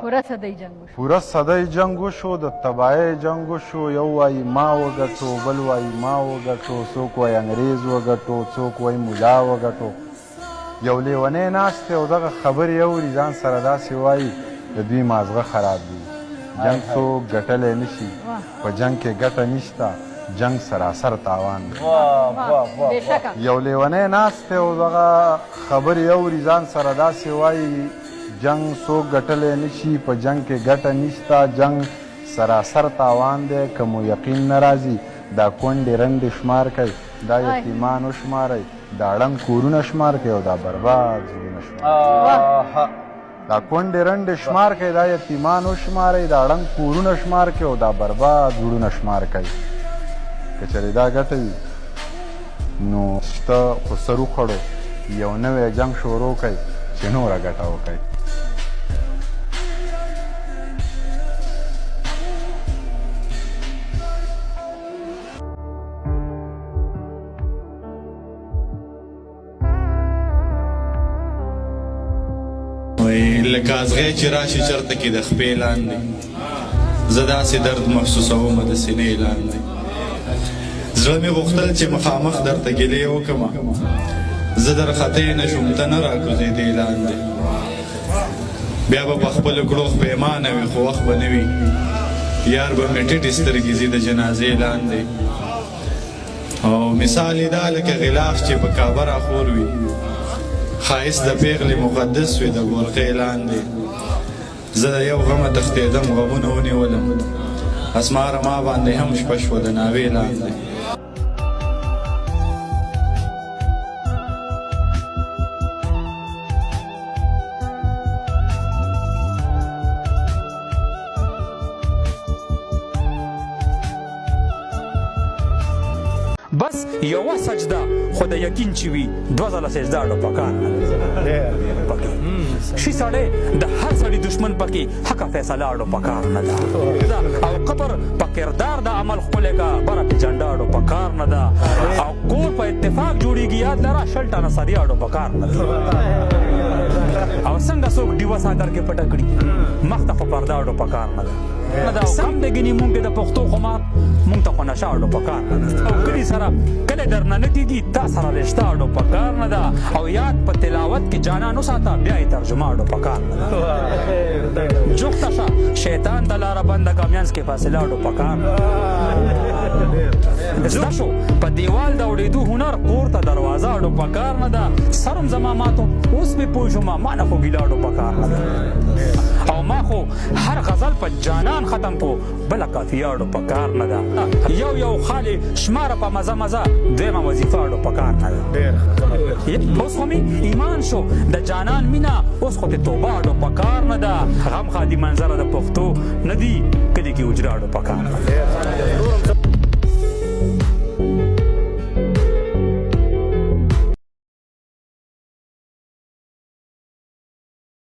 پوره صدۍ جنګ وشو پوره صدۍ جنګ وشو د تباهۍ جنګ وشو یو وایي ما وګټو بل وایي ما وګټو څوک وایي انګریز وګټو څوک وایي ملا وګټو یو لیونی ناست دی او دغه خبرې اوري ځان سره داسې وایي د دوی مازغه خراب دي جنګ څوک ګټلی نشي په جنګ کې ګټه نشته جنګ سراسر تاوان دی یو لیونی ناست دی او دغه خبرې اوري ځان سره داسې وایي جنگ څوک ګټلی نشي په جنگ کې ګټه نشته جنگ سراسر تاوان دی که مو یقین نه راځي دا کونډې رنډې شمار کوي دا یتیمان وشمارئ دا ړنګ کورونه شمار کوي او دا برباد زړونه شمار دا کونډې رنډې شمار کوي دا یتیمان وشمارئ دا ړنګ کورونه شمار کوي او دا برباد زړونه شمار کوي که چېرې دا ګټه وي نو ته خو سر وخوړو یو نوی جنګ شروع کوي چې نوره ګټه وکړي لکه ازغی چې راشي چرته کې د خپې لاندې زه داسې درد محسوسوم د سینې لاندې زړه مې غوښتل چې مخامخ درته ګیلې وکړمه زه درخطی نه شوم ته نه راکوزېدې لاندې بیا به په خپلو کړو پیمانه وي خو وخت به نه وي یار به مې ټیټې سترګې ځي د جنازې لاندې او مثال یې دا لکه غلاف چې په کعبه راخور وي ښایست د پیغلې مقدس وي د ګورخې لاندې زه د یو غمه تښتېدم غمونه ونیولم اسماره ما باندې هم شپه شوه د ناوې لاندې بس یوه سجده خو د یقین چې وي دوه ځله سجده اړو پکار شي سړی د هر سړي دشمن پکې حقه فیصله اړو پکار نه ده او قبر په کردار د عمل ښکلی کا بره پې جنډه اړو پکار نه ده او کور په اتفاق جوړېږي یاد لره شل ټنه سري اړو پکار نه ده او څنګه څوک ډیوه ساګر کې پټه کړي مخ ته خو پرده اړو پکار نه ده سم دی ګینې مونږ د پښتو خمار مونږ ته خو نشه اړو پکار نه ده او کلي سره کله درنه نه کېږي تا سره رشته اړو پکار نه ده او یاد په تلاوت کې جانان وساته بیا یې ترجمه اړو پکار نه ده جوخته شه شیطان د لاره بنده که میانځ کې فاصله اړو پکار نه ده زده شو په دیوال د اوړېدو هنر کور ته دروازه اړو پکار نه ده سرم زما ماتو اوس مې پوه شومه ما نه خو ګیله اړو پکار نه ده او ما خو هر غزل په جانان ختم کو بله قافیه اړو پکار نه ده یو خالي شماره په مزه مزه دویمه وظیفه اړو پکار نه ده اوس خو مې ایمان شو د جانان مینه اوس خو تې توبه اړو پکار نه ده غم خادي منظره د پښتو نه دي کلي کې اجره اړو پکار نه ده